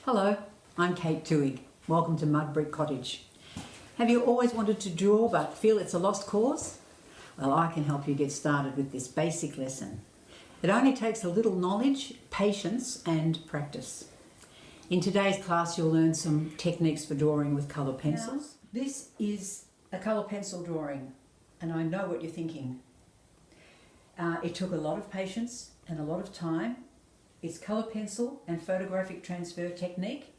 Hello, I'm Kate Twohig. Welcome to Mud Brick Cottage. Have you always wanted to draw but feel it's a lost cause? Well, I can help you get started with this basic lesson. It only takes a little knowledge, patience and practice. In today's class you'll learn some techniques for drawing with colour pencils. Now, this is a colour pencil drawing and I know what you're thinking. It took a lot of patience and a lot of time. It's colour pencil and photographic transfer technique,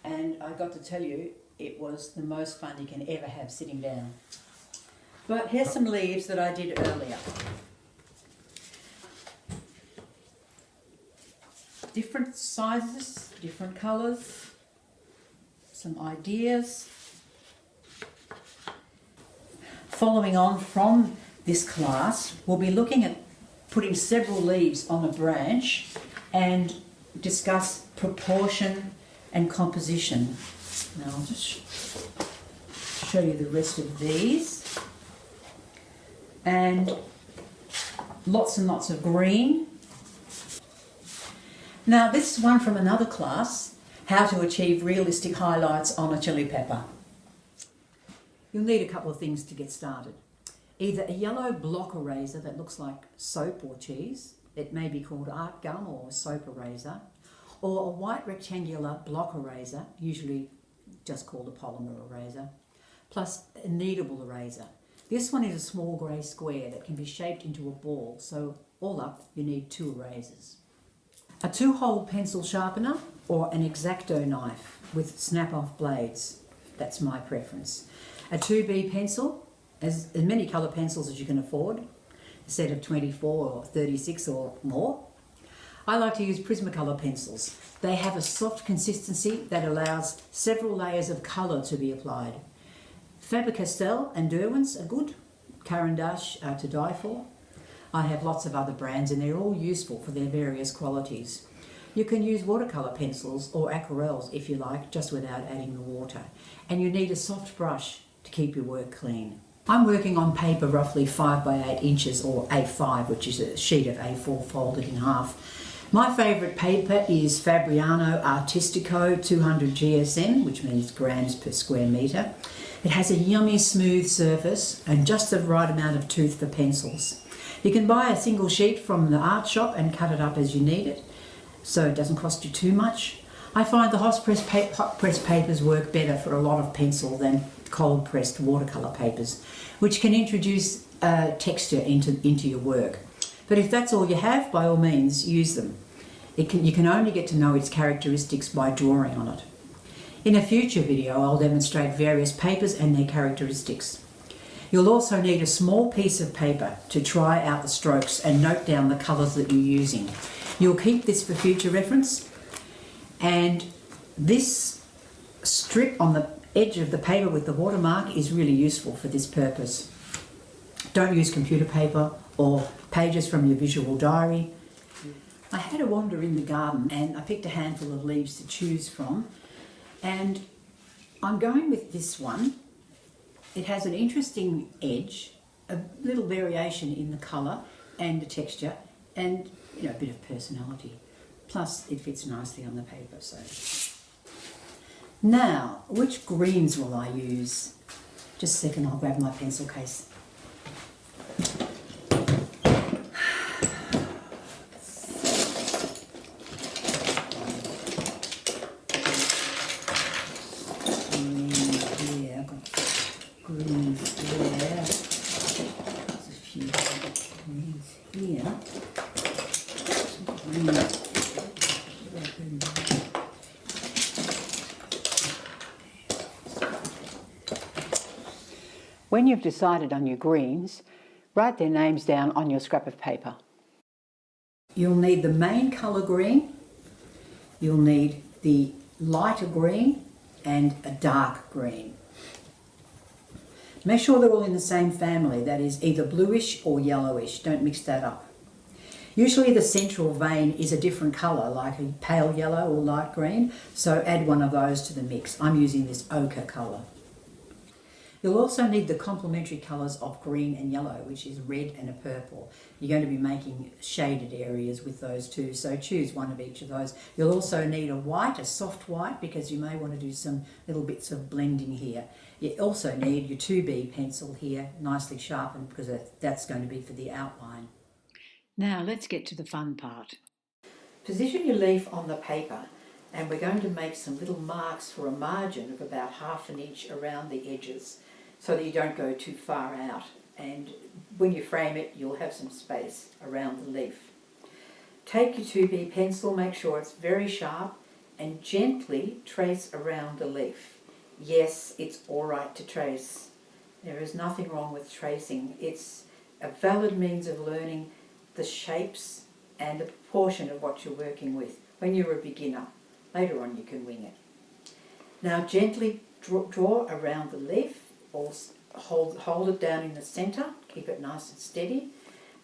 and I got to tell you it was the most fun you can ever have sitting down. But here's some leaves that I did earlier. Different sizes, different colours, some ideas. Following on from this class, we'll be looking at putting several leaves on a branch and discuss proportion and composition. Now I'll just show you the rest of these. And lots of green. Now this is one from another class, how to achieve realistic highlights on a chili pepper. You'll need a couple of things to get started. Either a yellow block eraser that looks like soap or cheese, it may be called art gum or soap eraser, or a white rectangular block eraser, usually just called a polymer eraser, plus a kneadable eraser. This one is a small grey square that can be shaped into a ball, so all up you need 2 erasers. A 2-hole pencil sharpener or an X-Acto knife with snap-off blades, that's my preference. A 2B pencil, as many colour pencils as you can afford, a set of 24 or 36 or more. I like to use Prismacolor pencils. They have a soft consistency that allows several layers of colour to be applied. Faber-Castell and Derwent's are good. Caran d'Ache are to die for. I have lots of other brands and they're all useful for their various qualities. You can use watercolour pencils or aquarelles if you like, just without adding the water. And you need a soft brush to keep your work clean. I'm working on paper roughly 5 by 8 inches or A5, which is a sheet of A4 folded in half. My favourite paper is Fabriano Artistico 200 GSM, which means grams per square metre. It has a yummy smooth surface and just the right amount of tooth for pencils. You can buy a single sheet from the art shop and cut it up as you need it, so it doesn't cost you too much. I find the hot press papers work better for a lot of pencil than cold pressed watercolour papers, which can introduce texture into your work. But if that's all you have, by all means use them. You can only get to know its characteristics by drawing on it. In a future video I'll demonstrate various papers and their characteristics. You'll also need a small piece of paper to try out the strokes and note down the colours that you're using. You'll keep this for future reference, and this strip on the edge of the paper with the watermark is really useful for this purpose. Don't use computer paper or pages from your visual diary. I had a wander in the garden and I picked a handful of leaves to choose from, and I'm going with this one. It has an interesting edge, a little variation in the colour and the texture, and a bit of personality. Plus it fits nicely on the paper. So now, which greens will I use? Just a second, I'll grab my pencil case. Here, I've got greens there. There's a few greens here. Some greens. When you've decided on your greens, write their names down on your scrap of paper. You'll need the main colour green, you'll need the lighter green and a dark green. Make sure they're all in the same family, that is either bluish or yellowish, don't mix that up. Usually the central vein is a different colour, like a pale yellow or light green, so add one of those to the mix. I'm using this ochre colour. You'll also need the complementary colours of green and yellow, which is red and a purple. You're going to be making shaded areas with those two, so choose one of each of those. You'll also need a white, a soft white, because you may want to do some little bits of blending here. You also need your 2B pencil here, nicely sharpened, because that's going to be for the outline. Now let's get to the fun part. Position your leaf on the paper, and we're going to make some little marks for a margin of about 1/2 inch around the edges, so that you don't go too far out, and when you frame it you'll have some space around the leaf. Take your 2B pencil, make sure it's very sharp, and gently trace around the leaf. Yes, it's alright to trace. There is nothing wrong with tracing. It's a valid means of learning the shapes and the proportion of what you're working with when you're a beginner. Later on you can wing it. Now gently draw around the leaf, or hold it down in the centre, keep it nice and steady.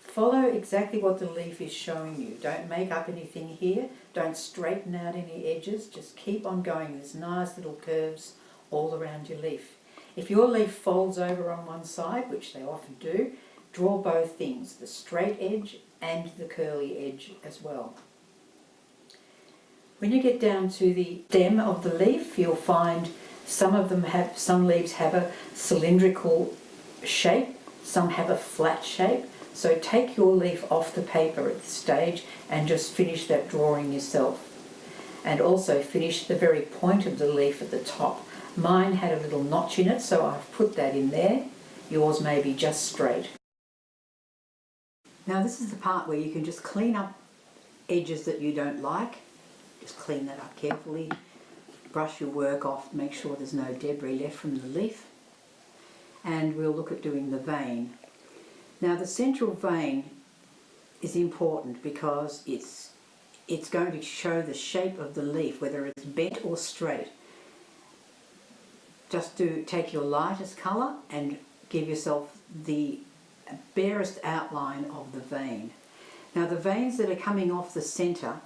Follow exactly what the leaf is showing you. Don't make up anything here, don't straighten out any edges, just keep on going. There's nice little curves all around your leaf. If your leaf folds over on one side, which they often do, draw both things, the straight edge and the curly edge as well. When you get down to the stem of the leaf, you'll find some leaves have a cylindrical shape, some have a flat shape. So take your leaf off the paper at this stage and just finish that drawing yourself. And also finish the very point of the leaf at the top. Mine had a little notch in it, so I've put that in there. Yours may be just straight. Now this is the part where you can just clean up edges that you don't like. Just clean that up carefully. Brush your work off, make sure there's no debris left from the leaf. And we'll look at doing the vein. Now the central vein is important because it's going to show the shape of the leaf, whether it's bent or straight. Just take your lightest colour and give yourself the barest outline of the vein. Now the veins that are coming off the centre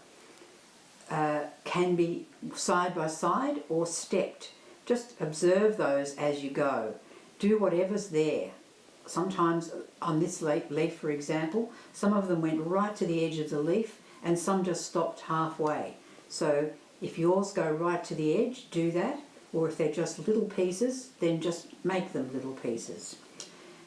can be side by side or stepped. Just observe those as you go. Do whatever's there. Sometimes on this leaf, for example, some of them went right to the edge of the leaf and some just stopped halfway. So if yours go right to the edge, do that. Or if they're just little pieces, then just make them little pieces.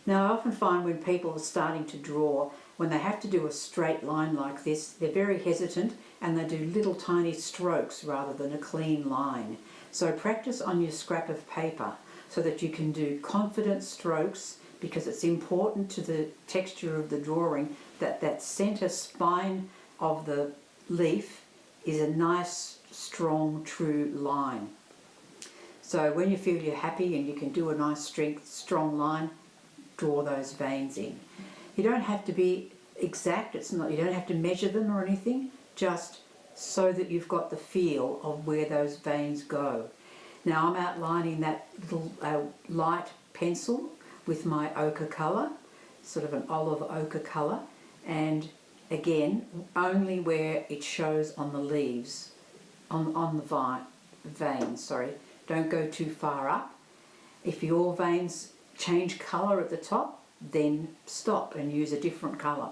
Now I often find when people are starting to draw, when they have to do a straight line like this, they're very hesitant and they do little tiny strokes rather than a clean line. So practice on your scrap of paper so that you can do confident strokes, because it's important to the texture of the drawing that that centre spine of the leaf is a nice, strong, true line. So when you feel you're happy and you can do a nice strong line, draw those veins in. You don't have to be exact, you don't have to measure them or anything, just so that you've got the feel of where those veins go. Now I'm outlining that little light pencil with my ochre colour, sort of an olive ochre colour, and again, only where it shows on the leaves, on the veins, sorry. Don't go too far up. If your veins change colour at the top, then stop and use a different colour.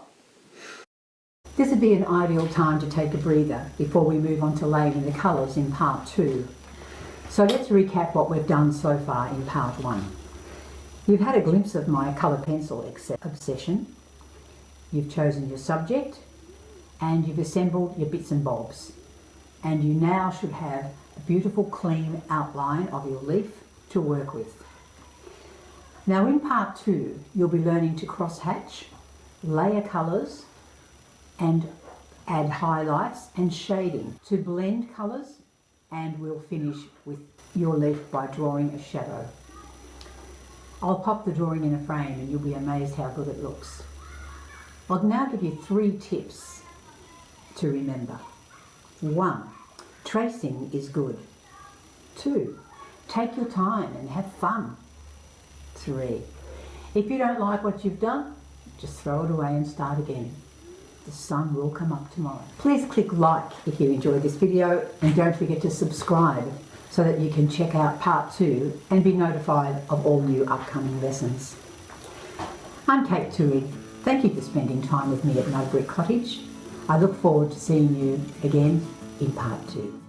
This would be an ideal time to take a breather before we move on to laying in the colours in part 2. So let's recap what we've done so far in part 1. You've had a glimpse of my colour pencil obsession. You've chosen your subject and you've assembled your bits and bobs. And you now should have a beautiful clean outline of your leaf to work with. Now in part 2, you'll be learning to cross-hatch, layer colours and add highlights and shading to blend colours, and we'll finish with your leaf by drawing a shadow. I'll pop the drawing in a frame and you'll be amazed how good it looks. I'll now give you 3 tips to remember. 1. Tracing is good. 2. Take your time and have fun. 3. If you don't like what you've done, just throw it away and start again. The sun will come up tomorrow. Please click like if you enjoyed this video and don't forget to subscribe so that you can check out part 2 and be notified of all new upcoming lessons. I'm Kate Twohig. Thank you for spending time with me at No Brick Cottage. I look forward to seeing you again in part 2.